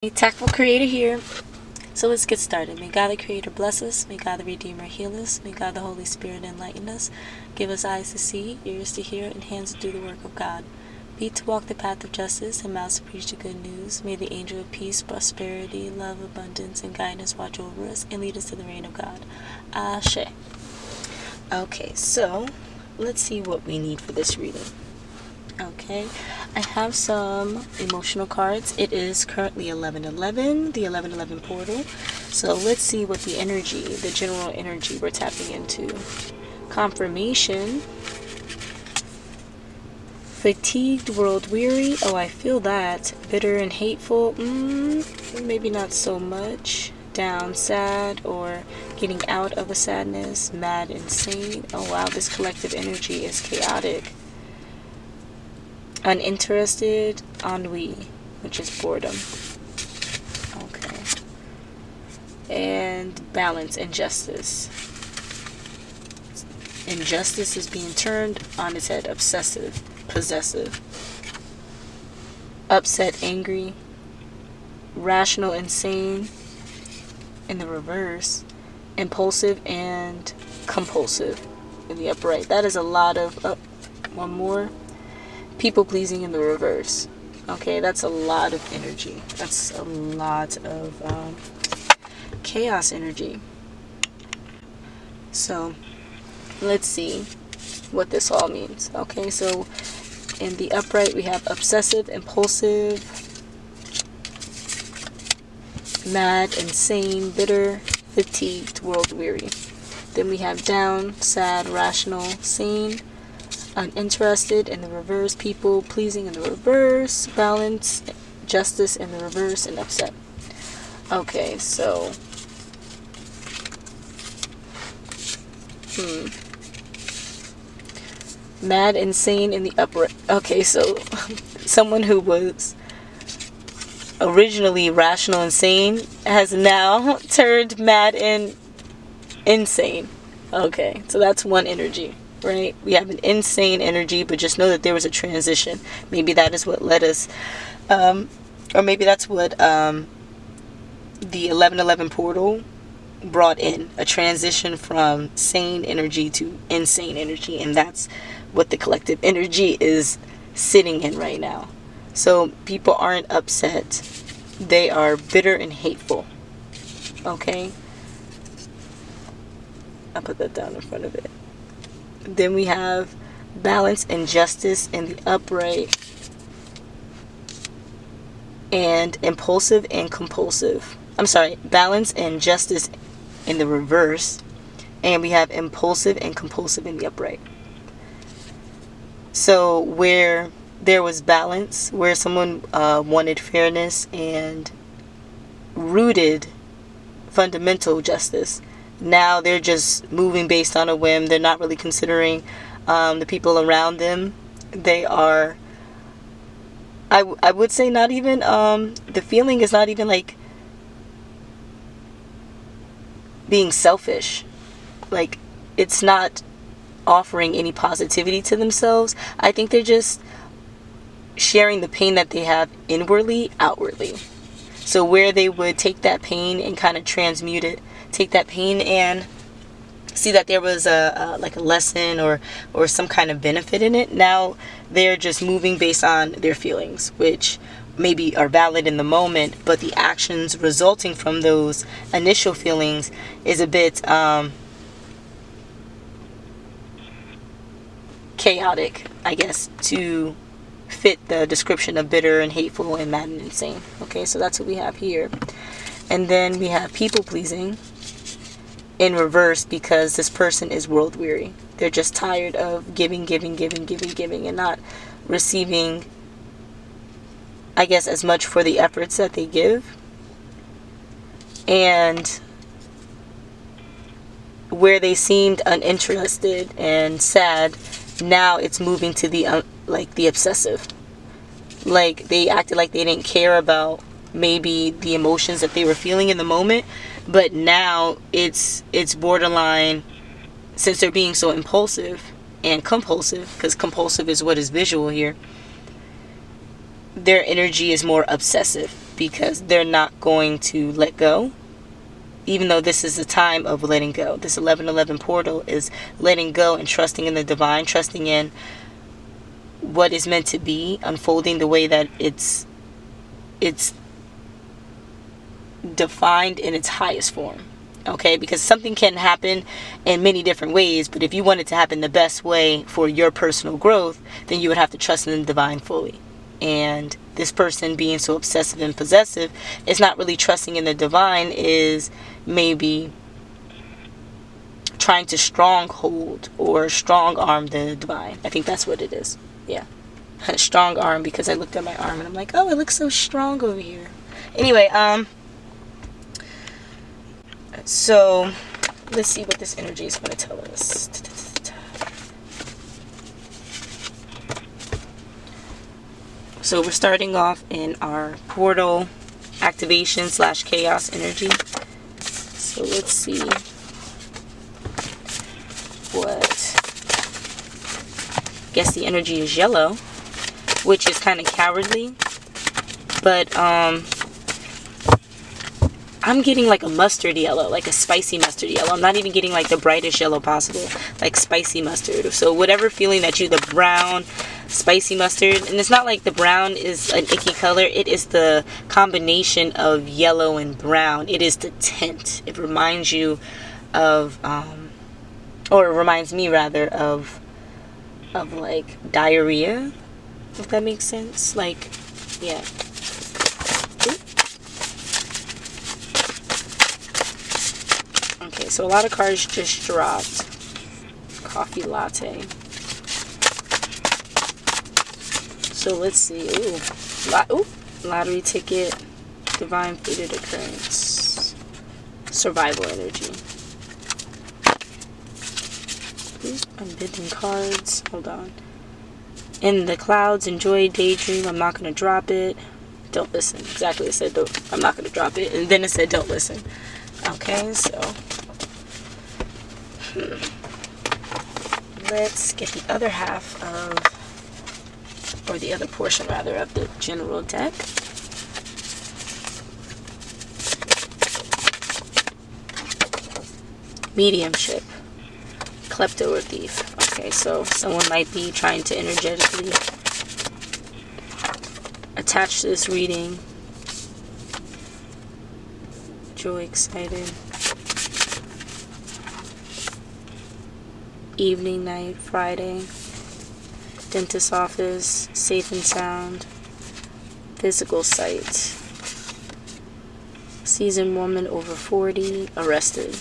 TAKful Creator here. So let's get started. May God the Creator bless us. May God the Redeemer heal us. May God the Holy Spirit enlighten us. Give us eyes to see, ears to hear, and hands to do the work of God. Feet to walk the path of justice, and mouths to preach the good news. May the angel of peace, prosperity, love, abundance, and guidance watch over us and lead us to the reign of God. Ashe. Okay, so let's see what we need for this reading. Okay, I have some emotional cards. It is currently 11:11, the 11:11 portal. So let's see what the energy, the general energy we're tapping into. Confirmation. Fatigued, world weary. Oh, I feel that. Bitter and hateful. Maybe not so much. Down, sad, or getting out of a sadness. Mad, insane. Oh wow, this collective energy is chaotic. Uninterested, ennui, which is boredom. Okay. And balance and justice. Injustice is being turned on its head. Obsessive, possessive. Upset, angry. Rational, insane. In the reverse. Impulsive and compulsive in the upright. That is a lot of... one more. People pleasing in the reverse. Okay, that's a lot of energy. That's a lot of chaos energy. So let's see what this all means. Okay, so in the upright we have obsessive, impulsive, mad, insane, bitter, fatigued, world weary. Then we have down, sad, rational, sane, uninterested in the reverse, people pleasing in the reverse, balance, justice in the reverse, and upset. Okay, so mad, insane in the upright. Okay, so someone who was originally rational, insane has now turned mad and insane. Okay, so that's one energy. Right? We have an insane energy, but just know that there was a transition. Maybe that is what led us, or maybe that's what the 11:11 portal brought in, a transition from sane energy to insane energy, and that's what the collective energy is sitting in right now. So people aren't upset. They are bitter and hateful. Okay? I'll put that down in front of it. Then we have balance and justice in the upright, and impulsive and compulsive. I'm sorry, balance and justice in the reverse, and we have impulsive and compulsive in the upright. So where there was balance, where someone wanted fairness and rooted fundamental justice, now they're just moving based on a whim. They're not really considering the people around them. They are, I would say, not even, the feeling is not even like being selfish. Like, it's not offering any positivity to themselves. I think they're just sharing the pain that they have inwardly, outwardly. So where they would take that pain and kind of transmute it, take that pain and see that there was a lesson or some kind of benefit in it. Now they're just moving based on their feelings, which maybe are valid in the moment, but the actions resulting from those initial feelings is a bit chaotic, I guess, to fit the description of bitter and hateful and mad and insane. Okay, so that's what we have here. And then we have people pleasing in reverse, because this person is world weary. They're just tired of giving and not receiving, I guess, as much for the efforts that they give. And where they seemed uninterested and sad, now it's moving to the the obsessive. Like, they acted like they didn't care about maybe the emotions that they were feeling in the moment, but now it's borderline, since they're being so impulsive and compulsive, because compulsive is what is visual here. Their energy is more obsessive. because they're not going to let go. Even though this is a time of letting go. This 1111 portal is letting go and trusting in the divine, trusting in what is meant to be, unfolding the way that it's defined in its highest form. Okay, because something can happen in many different ways, but if you want it to happen the best way for your personal growth, then you would have to trust in the divine fully. And this person being so obsessive and possessive is not really trusting in the divine, is maybe trying to stronghold or strong arm the divine. I think that's what it is. Yeah. Strong arm, because I looked at my arm and I'm like, oh, it looks so strong over here. Anyway, so let's see what this energy is going to tell us. So we're starting off in our portal activation / chaos energy. So let's see what. I guess the energy is yellow, which is kind of cowardly, but I'm getting like a mustard yellow, like a spicy mustard yellow. I'm not even getting like the brightest yellow possible, like spicy mustard. So whatever feeling that the brown, spicy mustard, and it's not like the brown is an icky color. It is the combination of yellow and brown. It is the tint. It reminds you of, or it reminds me rather of like diarrhea, if that makes sense. Like, yeah. Okay, so a lot of cards just dropped. Coffee latte. So let's see. Ooh, lottery ticket. Divine fated occurrence. Survival energy. Unbidden cards. Hold on. In the clouds, enjoy, daydream. I'm not going to drop it. Don't listen. Exactly. It said, I'm not going to drop it. And then it said, don't listen. Okay, so. Let's get the other half of, or the other portion rather, of the general deck. Mediumship. Klepto or thief. Okay, so someone might be trying to energetically attach to this reading. Joy, excited. Evening, night, Friday. Dentist office, safe and sound. Physical sight. Seasoned woman over 40, arrested.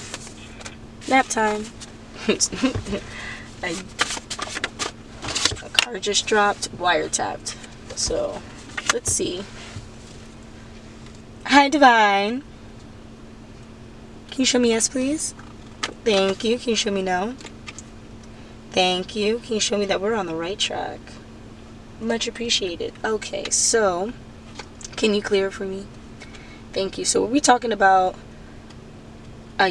Nap time. A card just dropped, wiretapped. So, let's see. Hi, Divine. Can you show me yes, please? Thank you. Can you show me no? Thank you. Can you show me that we're on the right track? Much appreciated. Okay, so can you clear it for me? Thank you. So we're talking about a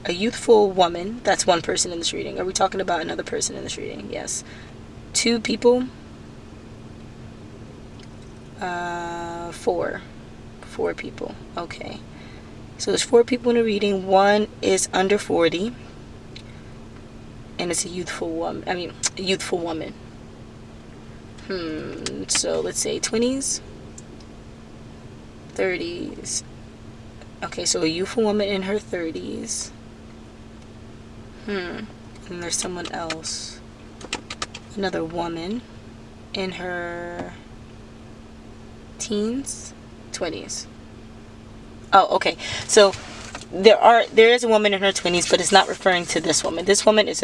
youthful woman. That's one person in this reading. Are we talking about another person in this reading? Yes. Two people. Four people. Okay. So there's 4 people in the reading. One is under 40. And it's a youthful woman. A youthful woman. So let's say 20s. 30s. Okay, so a youthful woman in her 30s. And there's someone else. Another woman in her teens, 20s. Oh, okay. So there is a woman in her 20s, but it's not referring to this woman. This woman is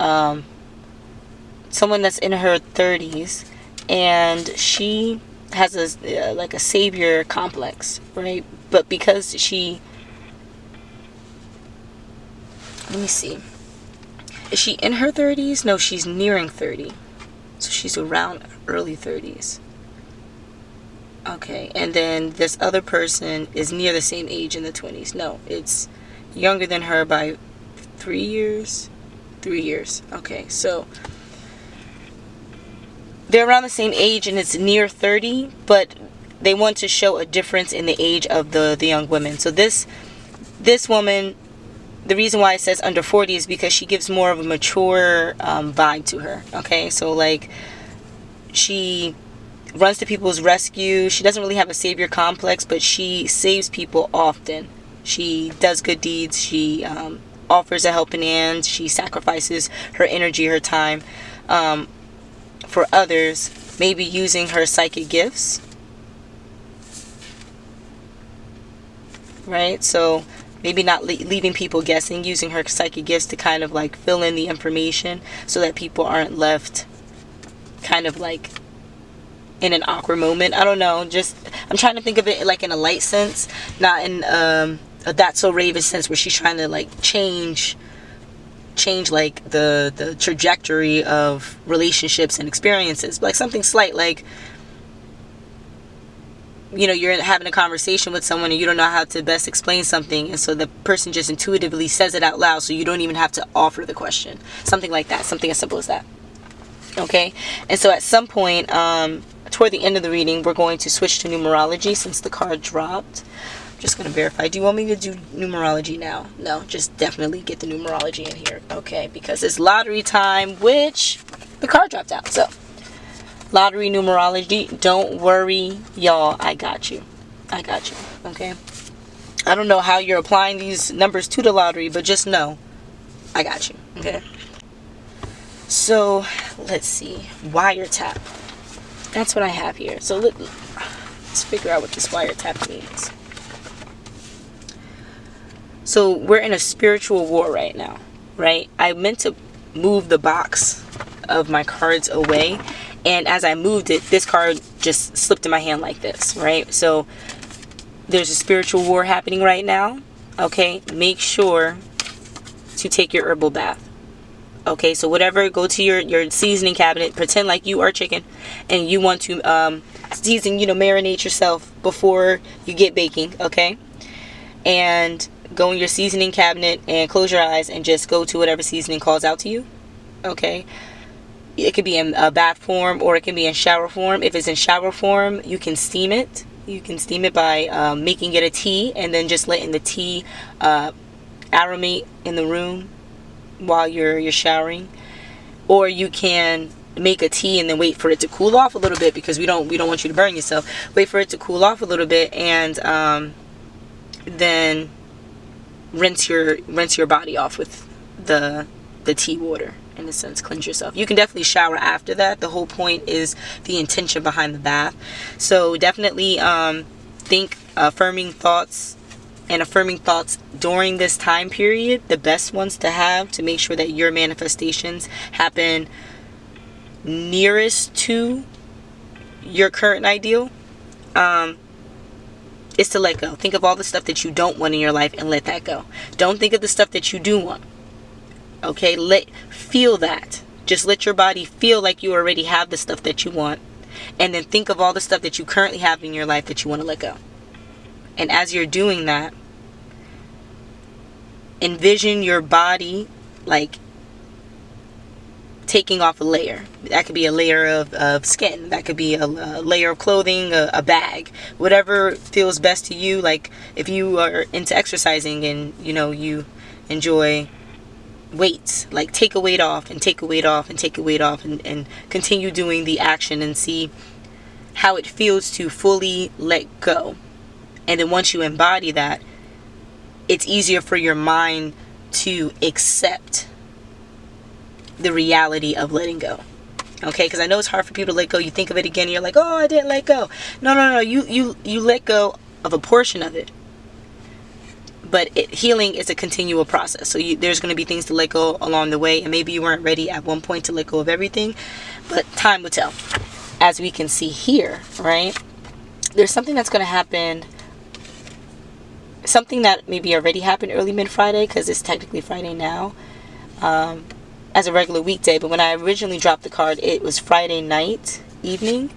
someone that's in her 30s, and she has a savior complex, right? But because let me see. Is she in her 30s? No, she's nearing 30. So she's around early 30s. Okay, and then this other person is near the same age in the 20s. No, it's younger than her by 3 years. 3 years. Okay, so they're around the same age and it's near 30, but they want to show a difference in the age of the young women. So this woman, the reason why it says under 40 is because she gives more of a mature vibe to her. Okay, so like she runs to people's rescue. She doesn't really have a savior complex, but she saves people often. She does good deeds. She offers a helping hand. She sacrifices her energy, her time for others, maybe using her psychic gifts. Right? So maybe not leaving people guessing, using her psychic gifts to kind of like fill in the information so that people aren't left kind of like in an awkward moment. I don't know. Just, I'm trying to think of it like in a light sense, not in a That's So Raven sense where she's trying to like change like the trajectory of relationships and experiences. Like something slight, like, you know, you're having a conversation with someone and you don't know how to best explain something, and so the person just intuitively says it out loud, so you don't even have to offer the question. Something like that. Something as simple as that. Okay? And so at some point, toward the end of the reading, we're going to switch to numerology since the card dropped. I'm just going to verify. Do you want me to do numerology now? No, just definitely get the numerology in here. Okay, because it's lottery time, which the card dropped out. So lottery numerology, don't worry, y'all, I got you. I got you. Okay, I don't know how you're applying these numbers to the lottery, but just know I got you. Okay, so let's see, wiretap, that's what I have here. So let's figure out what this wiretap means. So we're in a spiritual war right now, right? I meant to move the box of my cards away, and as I moved it, this card just slipped in my hand like this, right? So there's a spiritual war happening right now. Okay, make sure to take your herbal bath. Okay, so whatever, go to your seasoning cabinet, pretend like you are chicken and you want to season, you know, marinate yourself before you get baking. Okay, and go in your seasoning cabinet and close your eyes and just go to whatever seasoning calls out to you. Okay, it could be in a bath form or it can be in shower form. If it's in shower form, you can steam it. You can steam it by making it a tea and then just letting the tea aromate in the room while you're showering. Or you can make a tea and then wait for it to cool off a little bit, because we don't want you to burn yourself. Wait for it to cool off a little bit and then rinse your body off with the tea water. In a sense, cleanse yourself. You can definitely shower after that. The whole point is the intention behind the bath. So definitely think affirming thoughts during this time period, the best ones to have to make sure that your manifestations happen nearest to your current ideal, is to let go. Think of all the stuff that you don't want in your life and let that go. Don't think of the stuff that you do want. Okay, feel that. Just let your body feel like you already have the stuff that you want, and then think of all the stuff that you currently have in your life that you want to let go. And as you're doing that, envision your body like taking off a layer. That could be a layer of skin. That could be a layer of clothing, a bag, whatever feels best to you. Like if you are into exercising and you know you enjoy weights, like take a weight off and take a weight off and take a weight off and continue doing the action and see how it feels to fully let go. And then once you embody that, it's easier for your mind to accept the reality of letting go. Okay, because I know it's hard for people to let go. You think of it again and you're like, oh, I didn't let go. No, you let go of a portion of it. But healing is a continual process. So there's going to be things to let go along the way. And maybe you weren't ready at one point to let go of everything. But time will tell. As we can see here, right? There's something that's going to happen. Something that maybe already happened early mid-Friday, because it's technically Friday now. As a regular weekday. But when I originally dropped the card, it was Friday night, evening.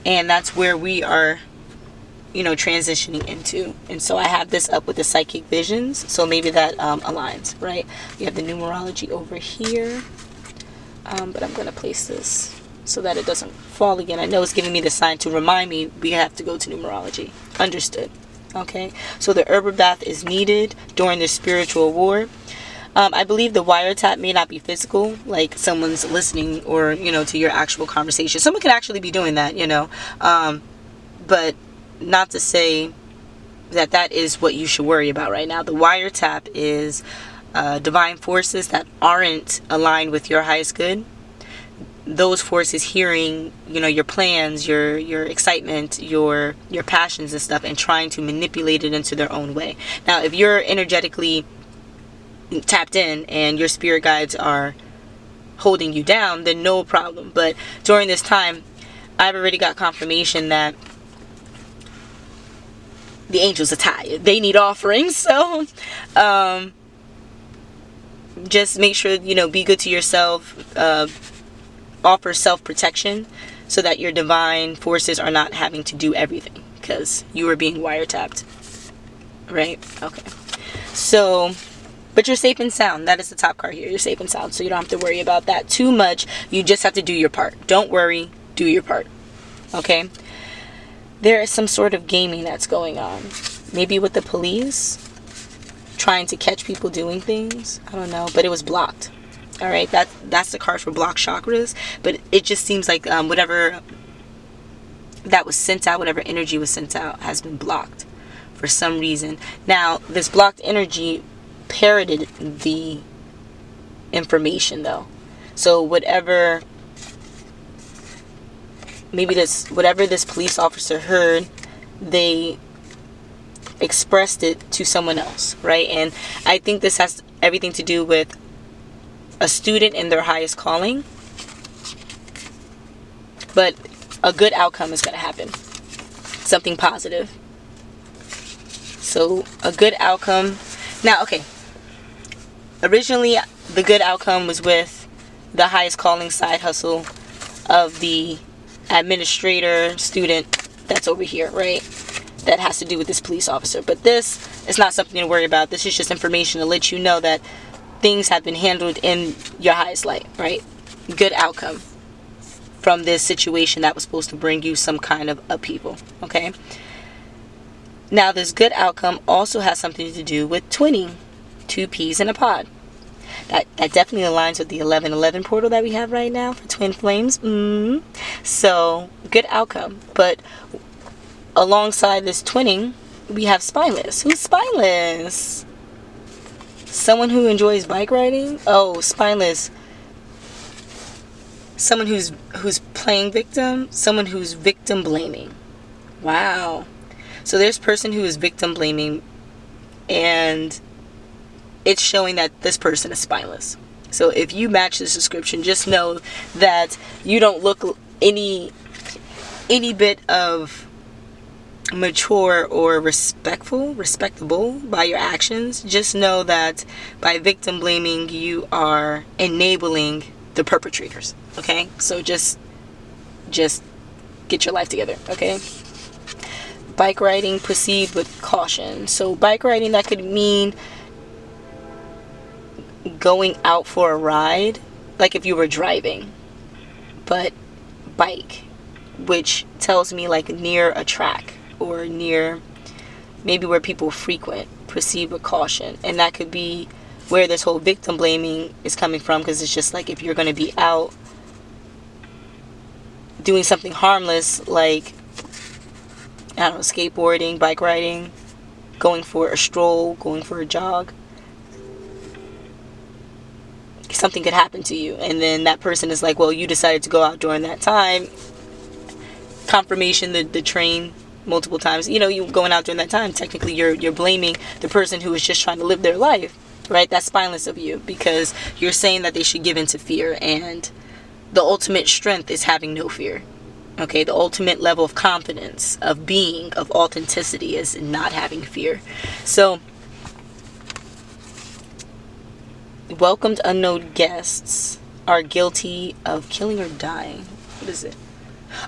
And that's where we are, you know, transitioning into. And so I have this up with the psychic visions, so maybe that aligns, right? We have the numerology over here, but I'm going to place this so that it doesn't fall again. I know it's giving me the sign to remind me we have to go to numerology. Understood. Okay, so the herbal bath is needed during the spiritual war. I believe the wiretap may not be physical, like someone's listening or, to your actual conversation. Someone could actually be doing that, but not to say that is what you should worry about right now. The wiretap is divine forces that aren't aligned with your highest good. Those forces hearing, your plans, your excitement, your passions and stuff, and trying to manipulate it into their own way. Now, if you're energetically tapped in and your spirit guides are holding you down, then no problem. But during this time, I've already got confirmation that the angels are tired. They need offerings. So just make sure, be good to yourself. Offer self-protection so that your divine forces are not having to do everything, because you are being wiretapped. Right? Okay. So, but you're safe and sound. That is the top card here. You're safe and sound, so you don't have to worry about that too much. You just have to do your part. Don't worry. Do your part. Okay? There is some sort of gaming that's going on. Maybe with the police, trying to catch people doing things. I don't know, but it was blocked. All right, that's the card for blocked chakras. But it just seems like whatever that was sent out, whatever energy was sent out, has been blocked for some reason. Now, this blocked energy parroted the information, though. So whatever this police officer heard, they expressed it to someone else, right? And I think this has everything to do with a student in their highest calling. But a good outcome is going to happen. Something positive. So a good outcome. Now, okay. Originally, the good outcome was with the highest calling side hustle of the administrator student that's over here, right? That has to do with this police officer. But this is not something to worry about. This is just information to let you know that things have been handled in your highest light, right? Good outcome from this situation that was supposed to bring you some kind of upheaval, okay? Now, this good outcome also has something to do with twinning, two peas in a pod. That definitely aligns with the 1111 portal that we have right now for twin flames. So, good outcome. But alongside this twinning, we have spineless. Who's spineless? Someone who enjoys bike riding? Oh, spineless. Someone who's playing victim. Someone who's victim blaming. Wow. So there's a person who is victim blaming, and it's showing that this person is spineless. So if you match this description, just know that you don't look any bit of mature or respectable by your actions. Just know that by victim blaming, you are enabling the perpetrators. Okay, so just get your life together. Okay. Bike riding, proceed with caution. So bike riding, that could mean going out for a ride, like if you were driving, but bike, which tells me like near a track or near maybe where people frequent. Proceed with caution. And that could be where this whole victim blaming is coming from, because it's just like if you're going to be out doing something harmless, like, I don't know, skateboarding, bike riding, going for a stroll, going for a jog, something could happen to you. And then that person is like, well, you decided to go out during that time. Confirmation, the train multiple times. You going out during that time. Technically, you're blaming the person who is just trying to live their life, right? That's spineless of you, because you're saying that they should give in to fear. And the ultimate strength is having no fear. Okay, the ultimate level of confidence, of being, of authenticity is not having fear. So, welcomed unknown guests are guilty of killing or dying. What is it?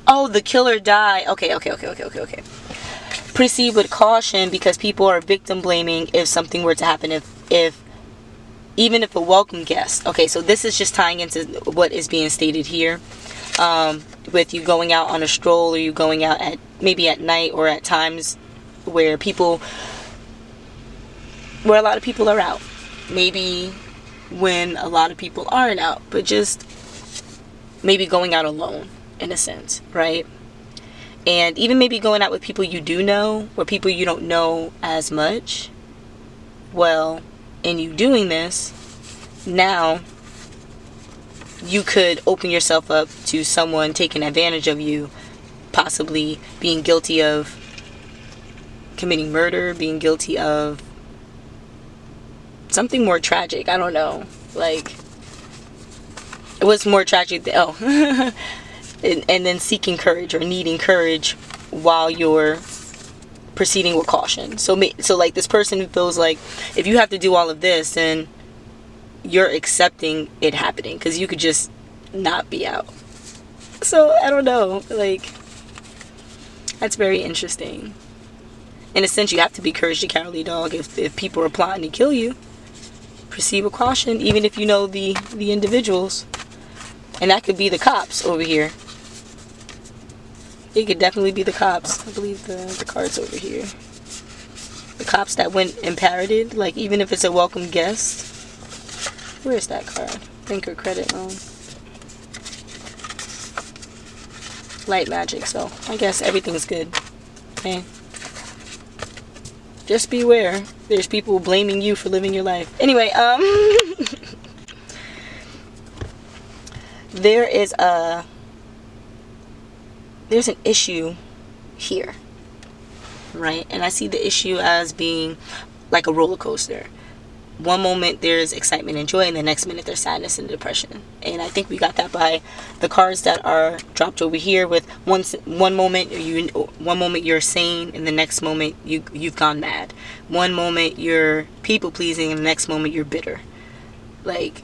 Oh, the kill or die. Okay. Proceed with caution, because people are victim blaming if something were to happen. If even if a welcome guest. Okay, so this is just tying into what is being stated here. With you going out on a stroll, or you going out at maybe at night, or at times where a lot of people are out. Maybe when a lot of people aren't out, but just maybe going out alone in a sense, right? And even maybe going out with people you do know, or people you don't know as much. Well, in you doing this, now you could open yourself up to someone taking advantage of you, possibly being guilty of committing murder, being guilty of something more tragic. I don't know. Like, it was more tragic than, and then seeking courage, or needing courage while you're proceeding with caution. So like, this person who feels like if you have to do all of this, then you're accepting it happening, because you could just not be out. So I don't know, like, that's very interesting. In a sense, you have to be courage the cowardly dog. If people are plotting to kill you, proceed with caution, even if you know the individuals. And that could be the cops over here. It could definitely be the cops. I believe the card's over here. The cops that went and parroted, like, even if it's a welcome guest. Where is that card? Bank or credit loan. Light magic, so I guess everything's good. Okay. Just beware. There's people blaming you for living your life. Anyway, there's an issue here, right? And I see the issue as being like a roller coaster. One moment there's excitement and joy, and the next minute there's sadness and depression. And I think we got that by the cards that are dropped over here. With one moment you're sane, and the next moment you've gone mad. One moment you're people pleasing, and the next moment you're bitter. Like,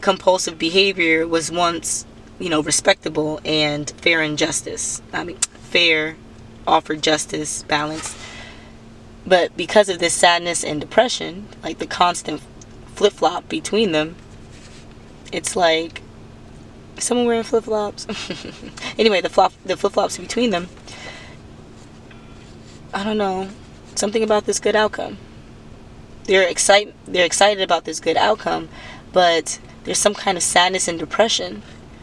compulsive behavior was once, respectable and fair and justice. Fair, offered justice, balance. But because of this sadness and depression, like the constant flip-flop between them, it's like, is someone wearing flip-flops? Anyway, the flip-flops between them, I don't know, something about this good outcome. They're excited about this good outcome, but there's some kind of sadness and depression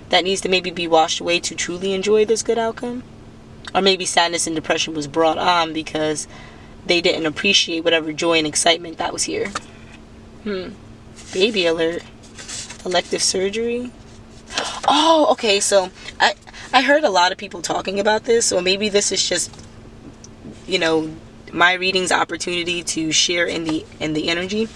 that needs to maybe be washed away to truly enjoy this good outcome. Or maybe sadness and depression was brought on because they didn't appreciate whatever joy and excitement that was here. Baby alert. Elective surgery. Oh, okay, so I heard a lot of people talking about this, so maybe this is just, my reading's opportunity to share in the energy.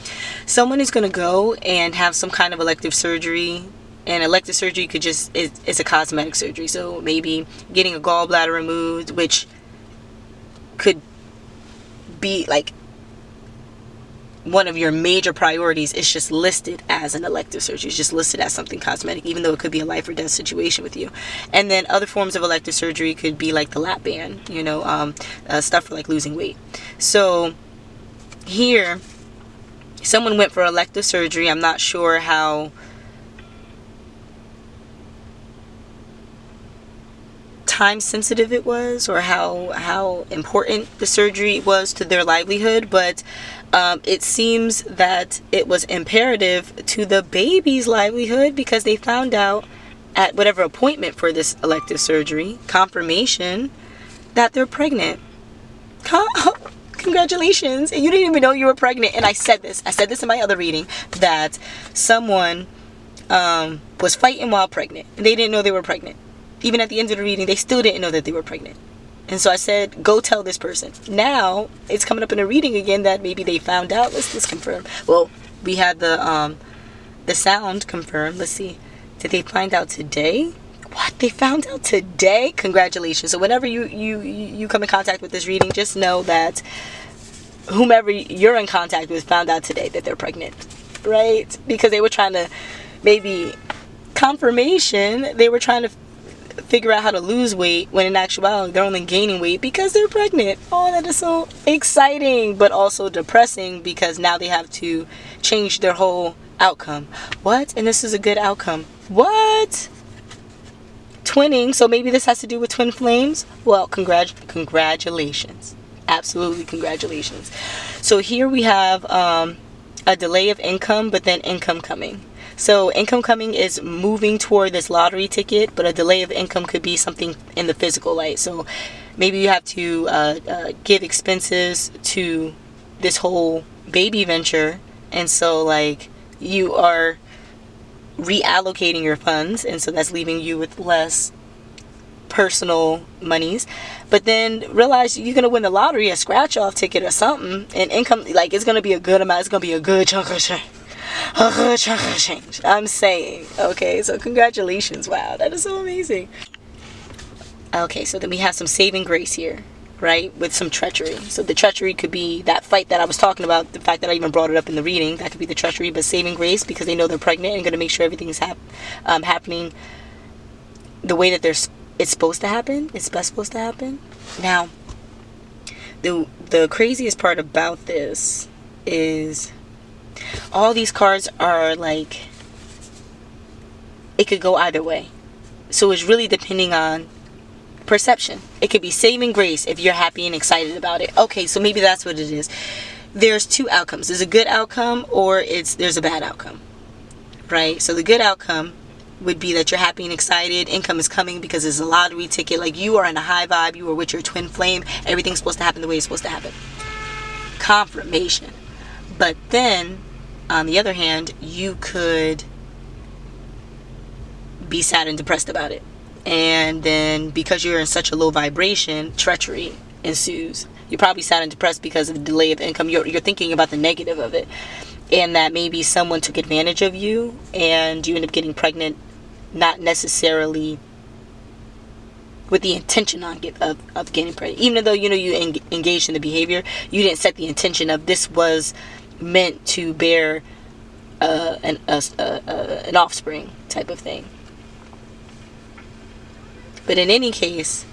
Someone is going to go and have some kind of elective surgery, and elective surgery could just, it's a cosmetic surgery, so maybe getting a gallbladder removed, which could be like one of your major priorities. Is just listed as an elective surgery. It's just listed as something cosmetic, even though it could be a life or death situation with you. And then other forms of elective surgery could be like the lap band, stuff for like losing weight. So here, someone went for elective surgery. I'm not sure how time sensitive it was, or how important the surgery was to their livelihood, but it seems that it was imperative to the baby's livelihood, because they found out at whatever appointment for this elective surgery, confirmation that they're pregnant. Congratulations. And you didn't even know you were pregnant. And I said this in my other reading, that someone was fighting while pregnant, and they didn't know they were pregnant. Even at the end of the reading, they still didn't know that they were pregnant. And so I said, go tell this person. Now, it's coming up in a reading again that maybe they found out. Let's confirm. Well, we had the sound confirmed. Let's see. Did they find out today? What? They found out today? Congratulations. So whenever you come in contact with this reading, just know that whomever you're in contact with found out today that they're pregnant. Right? Because they were trying to, maybe confirmation, they were trying to figure out how to lose weight, when in actuality they're only gaining weight because they're pregnant. Oh, that is so exciting, but also depressing, because now they have to change their whole outcome. What? And this is a good outcome. What? Twinning, so maybe this has to do with twin flames? Well, congratulations. Absolutely congratulations. So here we have a delay of income, but then income coming. So income coming is moving toward this lottery ticket, but a delay of income could be something in the physical light. So maybe you have to give expenses to this whole baby venture, and so like you are reallocating your funds, and so that's leaving you with less personal monies. But then realize you're gonna win the lottery, a scratch off ticket or something, and income, like, it's gonna be a good amount. It's gonna be a good chunk of change. A good chunk of change, I'm saying. Okay, so congratulations. Wow, that is so amazing. Okay, so then we have some saving grace here, right, with some treachery. So the treachery could be that fight that I was talking about, the fact that I even brought it up in the reading. That could be the treachery, but saving grace because they know they're pregnant and going to make sure everything's happening the way that it's supposed to happen. It's best supposed to happen. Now, the craziest part about this is all these cards are like, it could go either way. So it's really depending on perception. It could be saving grace if you're happy and excited about it. Okay, so maybe that's what it is. There's two outcomes. There's a good outcome, or there's a bad outcome, right? So the good outcome would be that you're happy and excited. Income is coming because it's a lottery ticket. Like, you are in a high vibe. You are with your twin flame. Everything's supposed to happen the way it's supposed to happen. Confirmation. But then, on the other hand, you could be sad and depressed about it. And then, because you're in such a low vibration, treachery ensues. You're probably sad and depressed because of the delay of income. You're thinking about the negative of it. And that maybe someone took advantage of you and you end up getting pregnant, not necessarily with the intention of getting pregnant. Even though, you engaged in the behavior, you didn't set the intention of this was meant to bear an offspring type of thing. But in any case,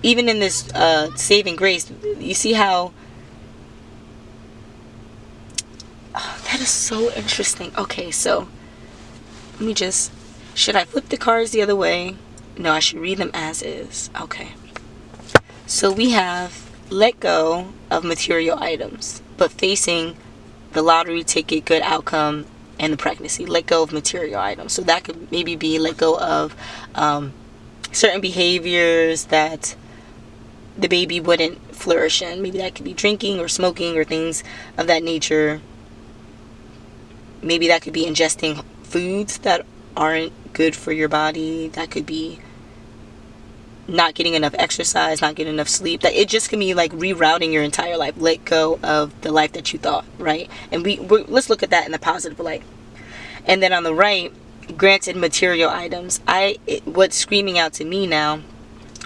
even in this saving grace, you see how that is so interesting. Okay, so let me just, should I flip the cards the other way? No, I should read them as is. Okay. So we have let go of material items, but facing the lottery ticket, good outcome, and the pregnancy. Let go of material items. So that could maybe be let go of certain behaviors that the baby wouldn't flourish in. Maybe that could be drinking or smoking or things of that nature. Maybe that could be ingesting foods that aren't good for your body. That could be not getting enough exercise, not getting enough sleep. That it just can be like rerouting your entire life. Let go of the life that you thought, right? And let's look at that in the positive light. And then on the right, granted material items. What's screaming out to me now,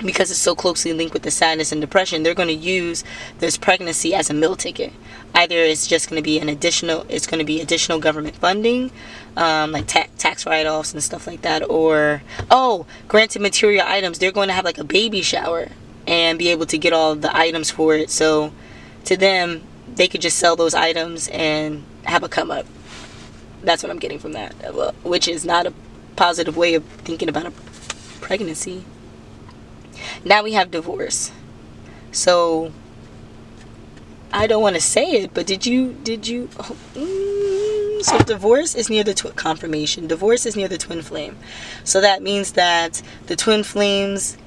because it's so closely linked with the sadness and depression, they're going to use this pregnancy as a meal ticket. Either it's just going to be additional government funding, like tax write-offs and stuff like that, or granted material items, they're going to have like a baby shower and be able to get all the items for it. So to them, they could just sell those items and have a come up. That's what I'm getting from that, which is not a positive way of thinking about a pregnancy. Now we have divorce. So I don't want to say it, but did you so divorce is near the confirmation. Divorce is near the twin flame. So that means that the twin flames,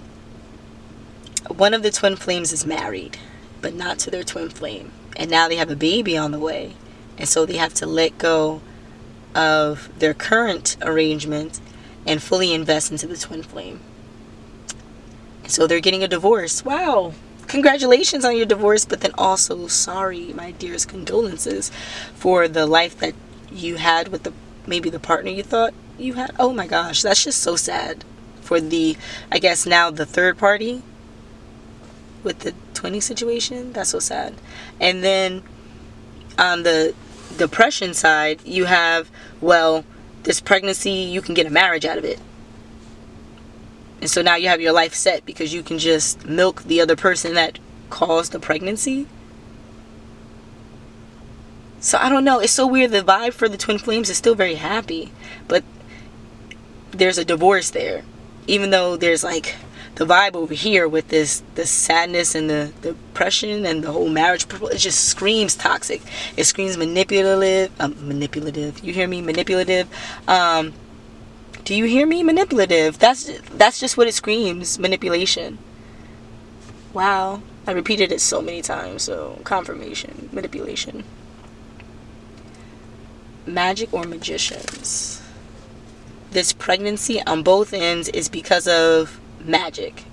one of the twin flames is married, but not to their twin flame. And now they have a baby on the way. And so they have to let go of their current arrangement and fully invest into the twin flame. So they're getting a divorce. Wow. Congratulations on your divorce, but then also, sorry, my dearest condolences for the life that you had with maybe the partner you thought you had. Oh my gosh, that's just so sad for I guess now the third party with the twinning situation. That's so sad. And then on the depression side, you have, this pregnancy, you can get a marriage out of it. And so now you have your life set because you can just milk the other person that caused the pregnancy. So I don't know. It's so weird. The vibe for the twin flames is still very happy. But there's a divorce there. Even though there's like the vibe over here with the sadness and the depression and the whole marriage. It just screams toxic. It screams manipulative. You hear me? Manipulative. Do you hear me? Manipulative. That's just what it screams. Manipulation. Wow. I repeated it so many times. So confirmation. Manipulation. Magic or magicians. This pregnancy on both ends is because of magic.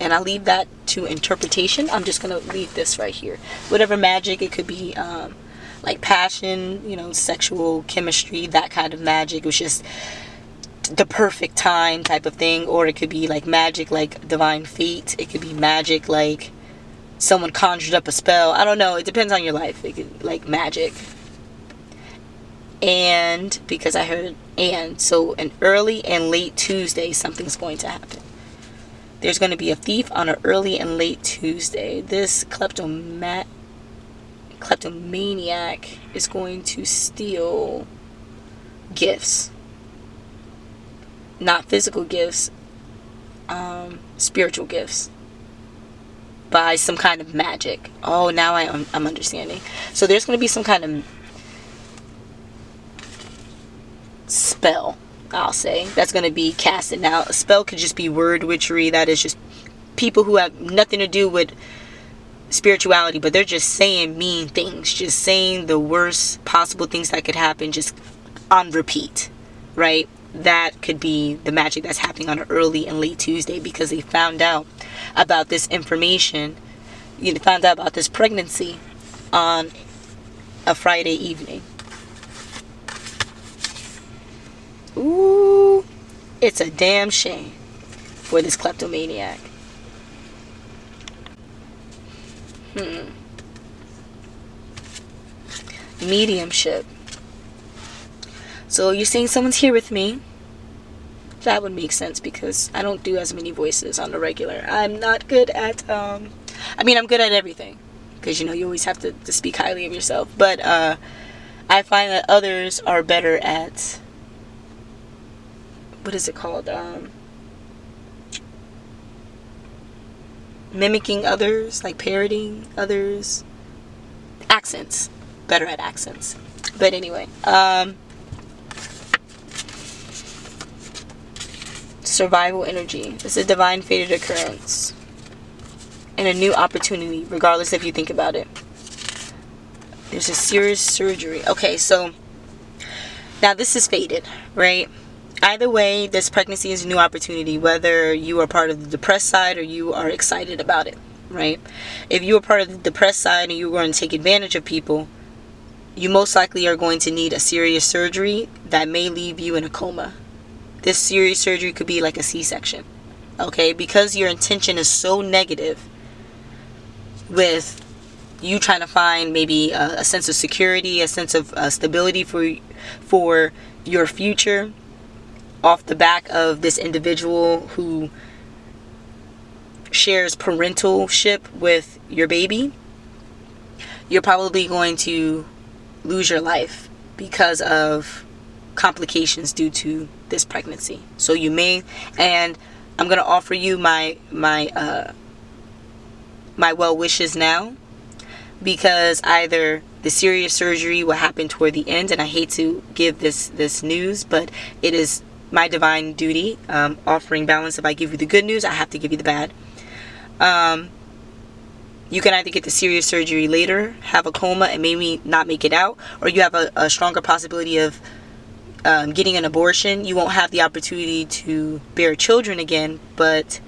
And I leave that to interpretation. I'm just going to leave this right here. Whatever magic, it could be like passion, sexual chemistry, that kind of magic. It was just the perfect time type of thing. Or it could be like magic like divine fate. It could be magic like someone conjured up a spell. I don't know. It depends on your life. It could, like magic. And because I heard so an early and late Tuesday, something's going to happen. There's going to be a thief on an early and late Tuesday. This kleptomaniac is going to steal gifts. Not physical gifts, spiritual gifts. By some kind of magic. Oh, now I'm understanding. So there's going to be some kind of spell, I'll say, that's going to be casted. Now, a spell could just be word witchery. That is just people who have nothing to do with spirituality, but they're just saying mean things, just saying the worst possible things that could happen, just on repeat, right? That could be the magic that's happening on an early and late Tuesday because they found out about this information. You found out about this pregnancy on a Friday evening. Ooh, it's a damn shame for this kleptomaniac. Mediumship. So you're saying someone's here with me. That would make sense because I don't do as many voices on the regular. I'm not good at, I'm good at everything. Because, you always have to speak highly of yourself. But I find that others are better at, what is it called? Mimicking others, like parodying others. Accents. Better at accents. But anyway, survival energy. It's a divine fated occurrence. And a new opportunity, regardless if you think about it. There's a serious surgery. Okay, so now this is fated, right? Either way, this pregnancy is a new opportunity, whether you are part of the depressed side or you are excited about it, right? If you are part of the depressed side and you're going to take advantage of people, you most likely are going to need a serious surgery that may leave you in a coma. This serious surgery could be like a C-section, okay? Because your intention is so negative with you trying to find maybe a sense of security, a sense of stability for your future off the back of this individual who shares parentalship with your baby, you're probably going to lose your life because of complications due to this pregnancy. So you may, and I'm going to offer you my well wishes now, because either the serious surgery will happen toward the end, and I hate to give this news, but it is my divine duty, offering balance. If I give you the good news, I have to give you the bad. You can either get the serious surgery later, have a coma, and maybe not make it out, or you have a stronger possibility of getting an abortion. You won't have the opportunity to bear children again, but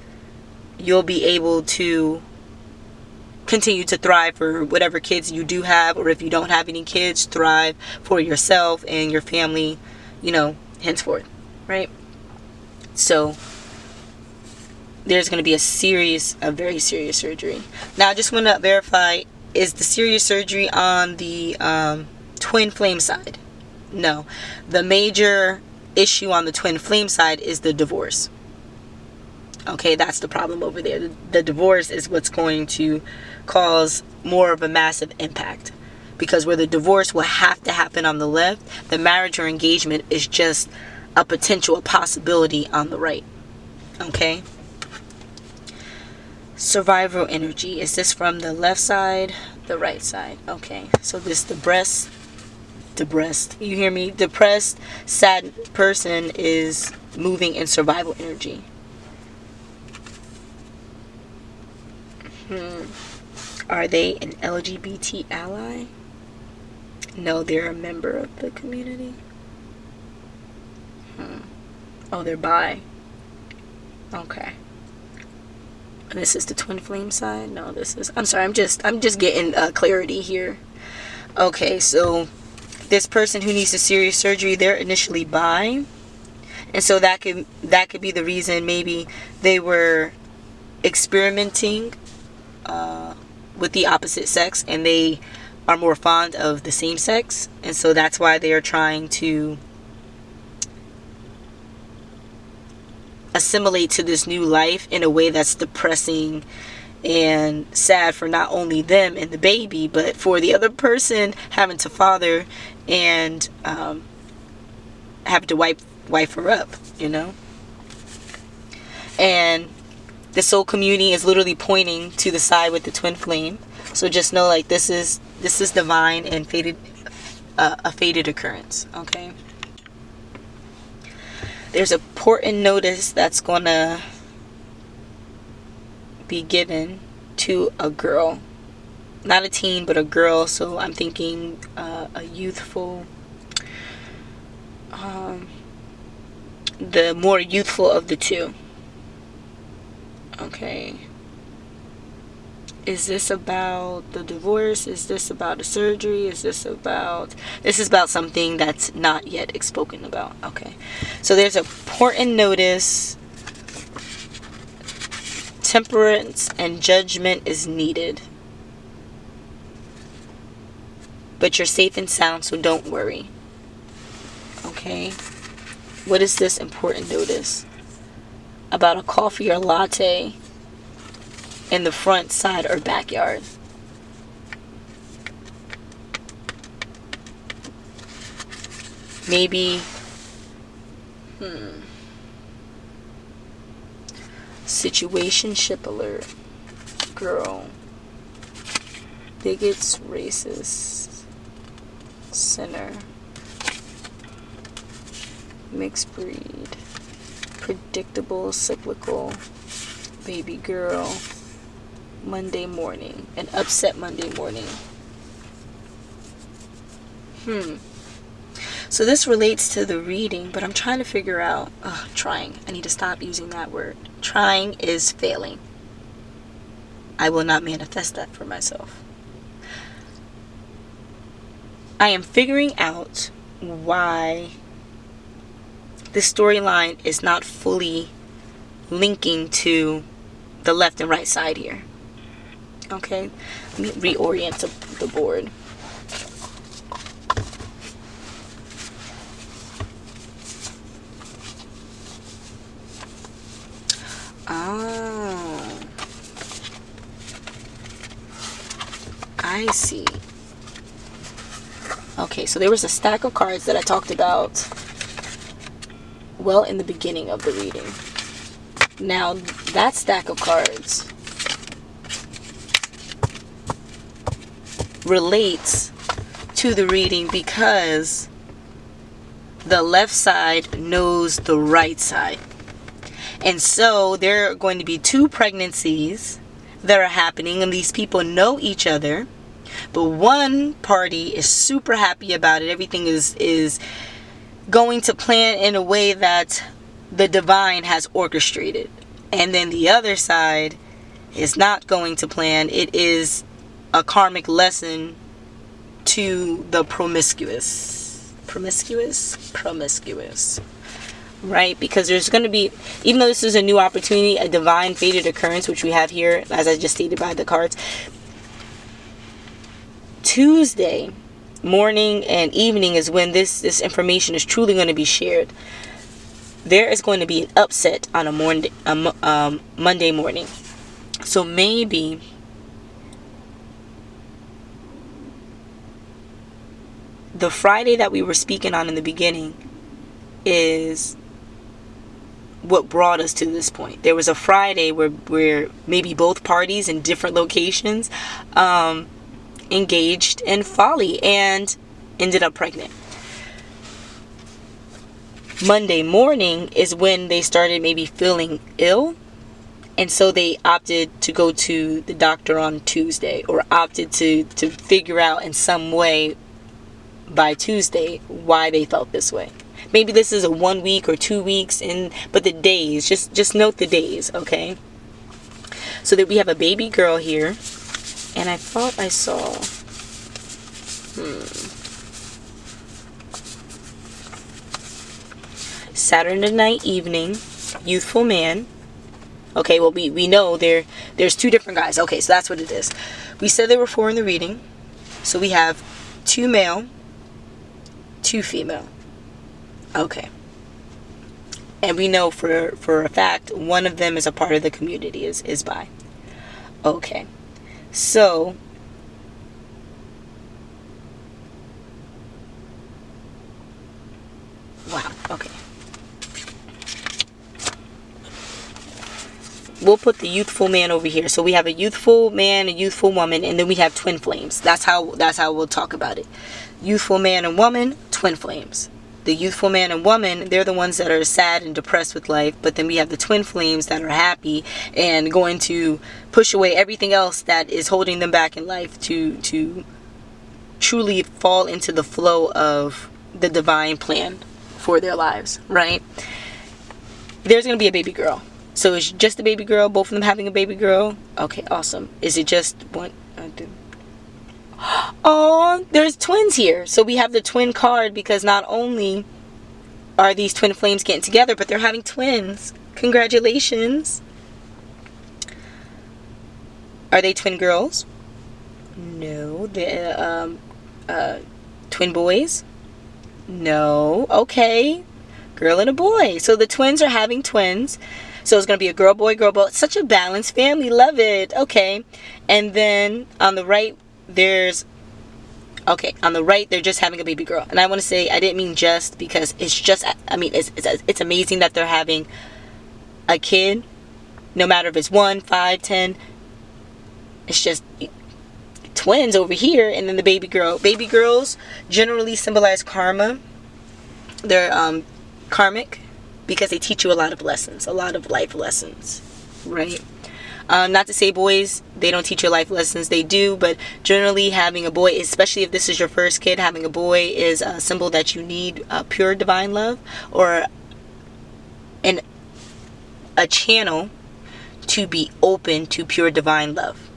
you'll be able to continue to thrive for whatever kids you do have, or if you don't have any kids, thrive for yourself and your family, henceforth, right? So there's going to be a very serious surgery. Now I just want to verify, is the serious surgery on the twin flame side? No. The major issue on the twin flame side is the divorce. Okay, that's the problem over there. The divorce is what's going to cause more of a massive impact. Because where the divorce will have to happen on the left, the marriage or engagement is just a potential, a possibility on the right. Okay? Survival energy. Is this from the left side, the right side? Okay, so this the breast. You hear me? Depressed, sad person is moving in survival energy. Are they an LGBT ally? No, they're a member of the community. Oh, they're bi. Okay. And this is the twin flame side. No, this is. I'm sorry. I'm just getting clarity here. Okay, so this person who needs a serious surgery, they're initially bi, and so that could be the reason. Maybe they were experimenting with the opposite sex, and they are more fond of the same sex, and so that's why they are trying to assimilate to this new life in a way that's depressing and sad for not only them and the baby, but for the other person having to father and having to wife her up, you know. And the soul community is literally pointing to the side with the twin flame. So just know, like, this is divine and a fated occurrence. Okay. There's important notice that's gonna be given to a girl, not a teen, but a girl. So I'm thinking a youthful, the more youthful of the two. Okay. Is this about the divorce? Is this about a surgery? This is about something that's not yet spoken about. Okay. So there's an important notice. Temperance and judgment is needed. But you're safe and sound, so don't worry. Okay. What is this important notice? About a coffee or latte in the front, side, or backyard. Maybe situationship alert. Girl. Bigots, racists, sinner, mixed breed, predictable, cyclical, baby girl, Monday morning, an upset Monday morning. So this relates to the reading, but I'm trying to figure out, trying. I need to stop using that word. Trying is failing. I will not manifest that for myself. I am figuring out why the storyline is not fully linking to the left and right side here. Okay, let me reorient the board. Oh, I see. Okay, so there was a stack of cards that I talked about well in the beginning of the reading. Now, that stack of cards relates to the reading because the left side knows the right side. And so there are going to be two pregnancies that are happening, and these people know each other, but one party is super happy about it. Everything is going to plan in a way that the divine has orchestrated. And then the other side is not going to plan. It is a karmic lesson to the promiscuous, right? Because there's going to be, even though this is a new opportunity, a divine fated occurrence, which we have here, as I just stated by the cards, Tuesday morning and evening is when this information is truly going to be shared. There is going to be an upset on a Monday morning. So maybe the Friday that we were speaking on in the beginning is what brought us to this point. There was a Friday where maybe both parties in different locations engaged in folly and ended up pregnant. Monday morning is when they started maybe feeling ill, and so they opted to go to the doctor on Tuesday, or opted to figure out in some way by Tuesday why they felt this way. Maybe this is a 1 week or 2 weeks, but the days, just note the days, okay? So that we have a baby girl here, and I thought I saw Saturday night evening, youthful man. Okay, well, we know there's two different guys. Okay, so that's what it is. We said there were 4 in the reading. So we have 2 male, 2 female. Okay. And we know for a fact one of them is a part of the community, is bi. Okay. So wow, okay. We'll put the youthful man over here. So we have a youthful man, a youthful woman, and then we have twin flames. That's how we'll talk about it. Youthful man and woman, twin flames. The youthful man and woman, they're the ones that are sad and depressed with life, but then we have the twin flames that are happy and going to push away everything else that is holding them back in life to truly fall into the flow of the divine plan for their lives, right? There's going to be a baby girl. So it's just a baby girl, both of them having a baby girl. Okay, awesome. Is it just one? Oh, there's twins here. So we have the twin card, because not only are these twin flames getting together, but they're having twins. Congratulations. Are they twin girls? No. They're twin boys? No. Okay. Girl and a boy. So the twins are having twins. So it's going to be a girl, boy, girl, boy. It's such a balanced family. Love it. Okay. And then on the right, they're just having a baby girl. And I want to say, I didn't mean just, because it's amazing that they're having a kid, no matter if it's 1, 5, 10. It's just twins over here, and then the baby girl. Baby girls generally symbolize karma. They're karmic, because they teach you a lot of lessons, a lot of life lessons, right? Not to say boys, they don't teach you life lessons. They do, but generally having a boy, especially if this is your first kid, having a boy is a symbol that you need pure divine love, or a channel to be open to pure divine love.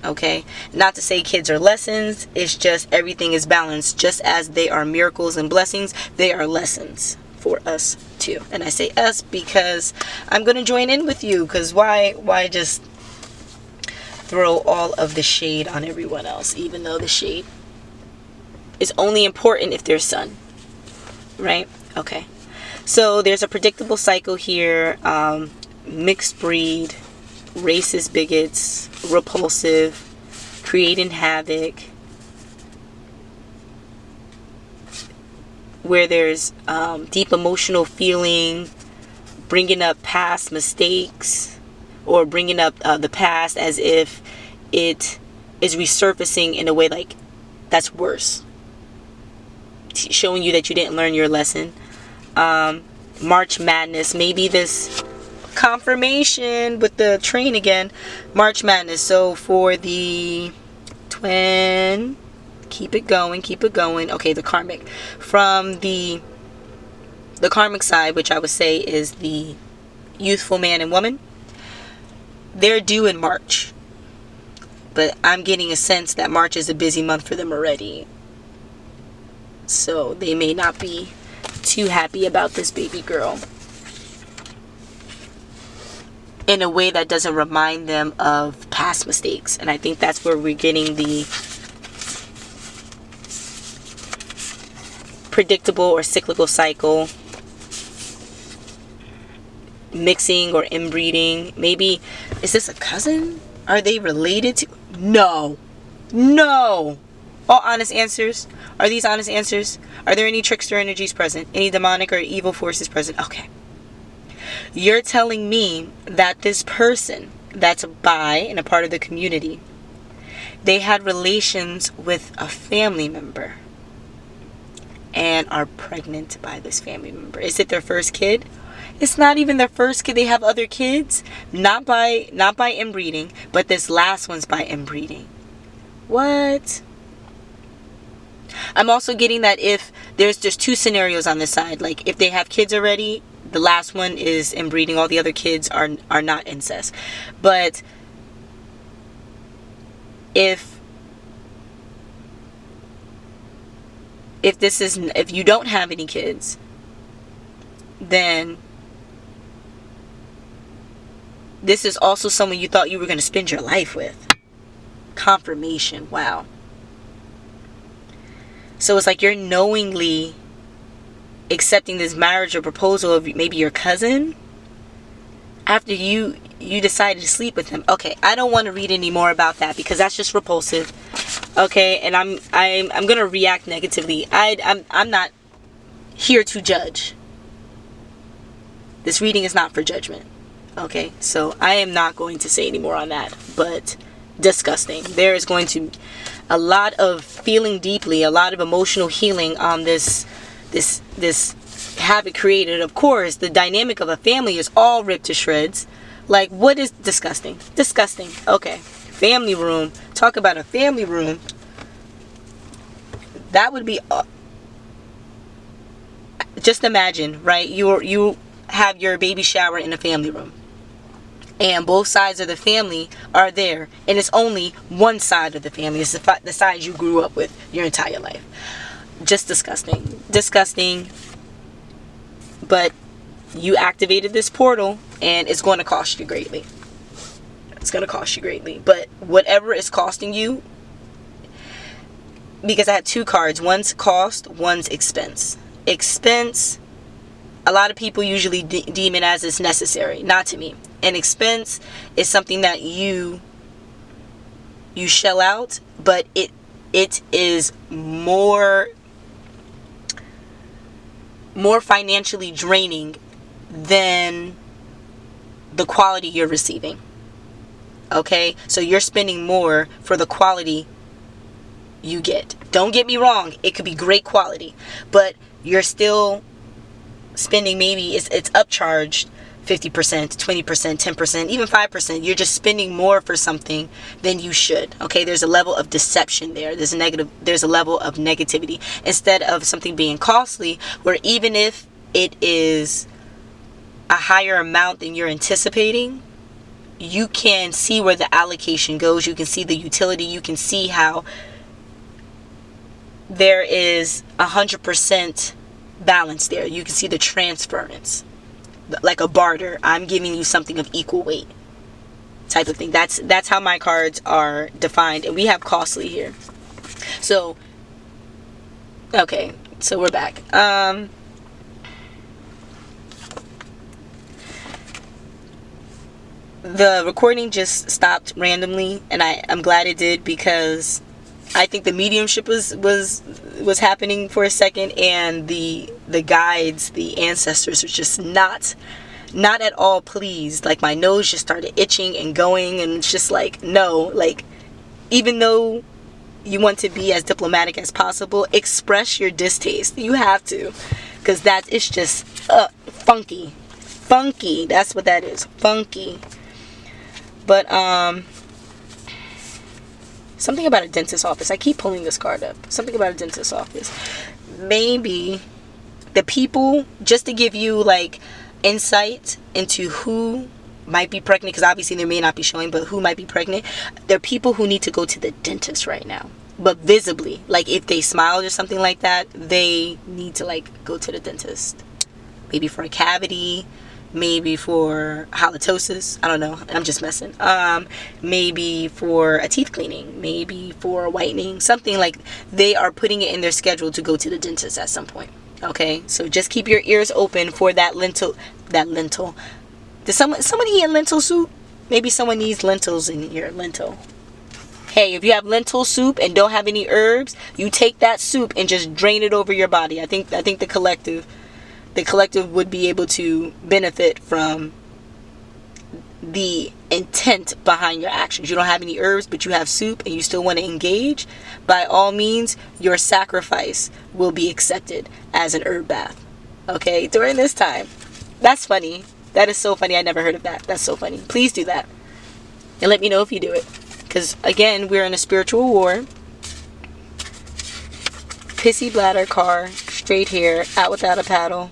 Okay? Not to say kids are lessons. It's just everything is balanced. Just as they are miracles and blessings, they are lessons for us too. And I say us because I'm going to join in with you, because why just throw all of the shade on everyone else, even though the shade is only important if there's sun, right? Okay, so there's a predictable cycle here. Mixed breed, racist bigots, repulsive, creating havoc, where there's deep emotional feeling, bringing up past mistakes, or bringing up the past as if it is resurfacing in a way like that's worse, showing you that you didn't learn your lesson. March Madness, maybe this confirmation with the train again. March Madness. So for the twin, keep it going. Okay, the karmic. From the karmic side, which I would say is the youthful man and woman, they're due in March. But I'm getting a sense that March is a busy month for them already. So they may not be too happy about this baby girl in a way that doesn't remind them of past mistakes. And I think that's where we're getting predictable or cyclical cycle, mixing or inbreeding. Maybe, is this a cousin? Are they related to? No. All honest answers. Are these honest answers? Are there any trickster energies present? Any demonic or evil forces present? Okay. You're telling me that this person that's bi and a part of the community, they had relations with a family member and are pregnant by this family member. Is it their first kid? It's not even their first kid. They have other kids, not by inbreeding, but this last one's by inbreeding. What? I'm also getting that if there's just two scenarios on this side, like if they have kids already, the last one is inbreeding, all the other kids are not incest. But if you don't have any kids, then this is also someone you thought you were going to spend your life with. Confirmation. Wow. So it's like you're knowingly accepting this marriage or proposal of maybe your cousin after you decided to sleep with him. Okay, I don't want to read any more about that because that's just repulsive. Okay, and I'm gonna react negatively. I'm not here to judge. This reading is not for judgment. Okay, so I am not going to say any more on that. But disgusting. There is going to a lot of feeling deeply, a lot of emotional healing on this habit created. Of course, the dynamic of a family is all ripped to shreds. Like, what is disgusting? Disgusting. Okay, family room. Talk about a family room. That would be just imagine, right? You have your baby shower in a family room, and both sides of the family are there, and it's only one side of the family. It's the side you grew up with your entire life. Just disgusting. Disgusting. But you activated this portal, and it's going to cost you greatly. It's going to cost you greatly. But whatever is costing you, because I had two cards. One's cost, one's expense. Expense, a lot of people usually deem it as it's necessary. Not to me. An expense is something that you shell out, but it is more financially draining than the quality you're receiving. Okay? So you're spending more for the quality you get. Don't get me wrong, it could be great quality, but you're still spending, maybe it's upcharged 50%, 20%, 10%, even 5%. You're just spending more for something than you should. Okay, there's a level of deception there. There's a level of negativity. Instead of something being costly, where even if it is a higher amount than you're anticipating, you can see where the allocation goes. You can see the utility. You can see how there is 100% balance there. You can see the transference, like a barter. I'm giving you something of equal weight, type of thing. That's how my cards are defined, and we have costly here. So, okay, so we're back. The recording just stopped randomly, and I'm glad it did, because I think the mediumship was happening for a second, and the guides, the ancestors, were just not at all pleased. Like, my nose just started itching and going, and it's just like, no, like, even though you want to be as diplomatic as possible, express your distaste. You have to, because it's just funky. That's what that is, funky. But something about a dentist's office. I keep pulling this card up. Something about a dentist's office. Maybe the people, just to give you like insight into who might be pregnant, because obviously they may not be showing, but who might be pregnant. There are people who need to go to the dentist right now, but visibly, like if they smiled or something like that, they need to like go to the dentist. Maybe for a cavity, maybe for halitosis, I don't know, I'm just messing, maybe for a teeth cleaning, maybe for whitening, something like they are putting it in their schedule to go to the dentist at some point. Okay, so just keep your ears open for that lentil. Does someone eat lentil soup? Maybe someone needs lentils in your lentil. Hey, if you have lentil soup and don't have any herbs, you take that soup and just drain it over your body. I think the collective would be able to benefit from the intent behind your actions. You don't have any herbs, but you have soup and you still want to engage. By all means, your sacrifice will be accepted as an herb bath. Okay, during this time. That's funny. That is so funny. I never heard of that. That's so funny. Please do that. And let me know if you do it. Because, again, we're in a spiritual war. Pissy bladder car, straight hair, out without a paddle.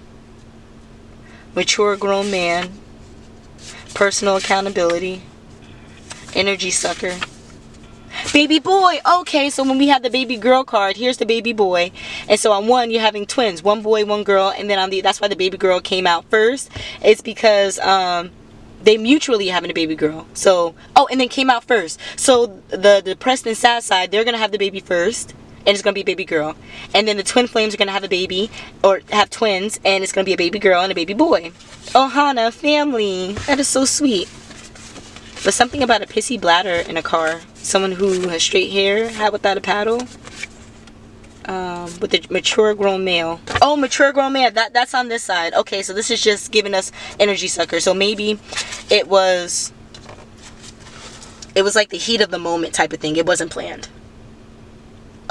Mature grown man. Personal accountability. Energy sucker. Baby boy. Okay, so when we have the baby girl card, here's the baby boy. And so on one, you're having twins. One boy, one girl. And then on the, that's why the baby girl came out first. It's because they mutually having a baby girl. So, oh, and then came out first. So the depressed and sad side, they're going to have the baby first. And it's going to be a baby girl. And then the twin flames are going to have a baby, or have twins, and it's going to be a baby girl and a baby boy. OHANA family. That is so sweet. But something about a pissy bladder in a car. Someone who has straight hair, hat without a paddle. With a mature grown male. Oh, mature grown man. That's on this side. Okay, so this is just giving us energy sucker. So maybe it was like the heat of the moment type of thing. It wasn't planned.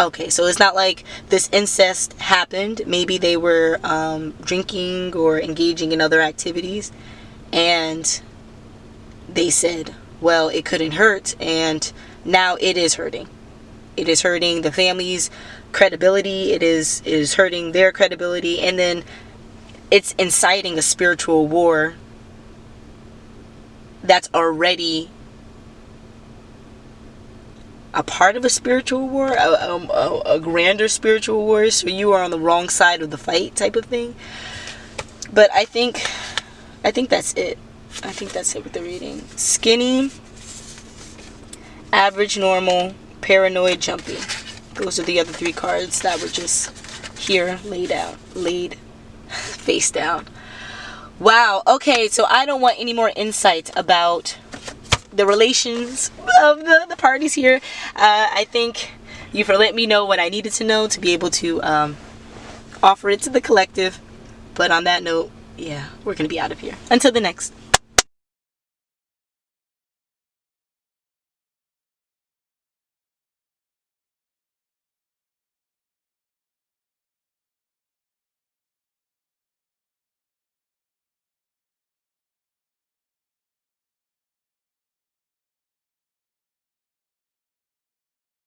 Okay, so it's not like this incest happened. Maybe they were drinking or engaging in other activities. And they said, well, it couldn't hurt. And now it is hurting. It is hurting the family's credibility. It is hurting their credibility. And then it's inciting a spiritual war that's already a part of a spiritual war, a grander spiritual war. So you are on the wrong side of the fight type of thing. But I think that's it. I think that's it with the reading. Skinny, average, normal, paranoid, jumpy. Those are the other three cards that were just here laid face down. Wow. Okay, so I don't want any more insight about the relations of the parties here. I think you've let me know what I needed to know to be able to offer it to the collective. But on that note, yeah, we're going to be out of here. Until the next.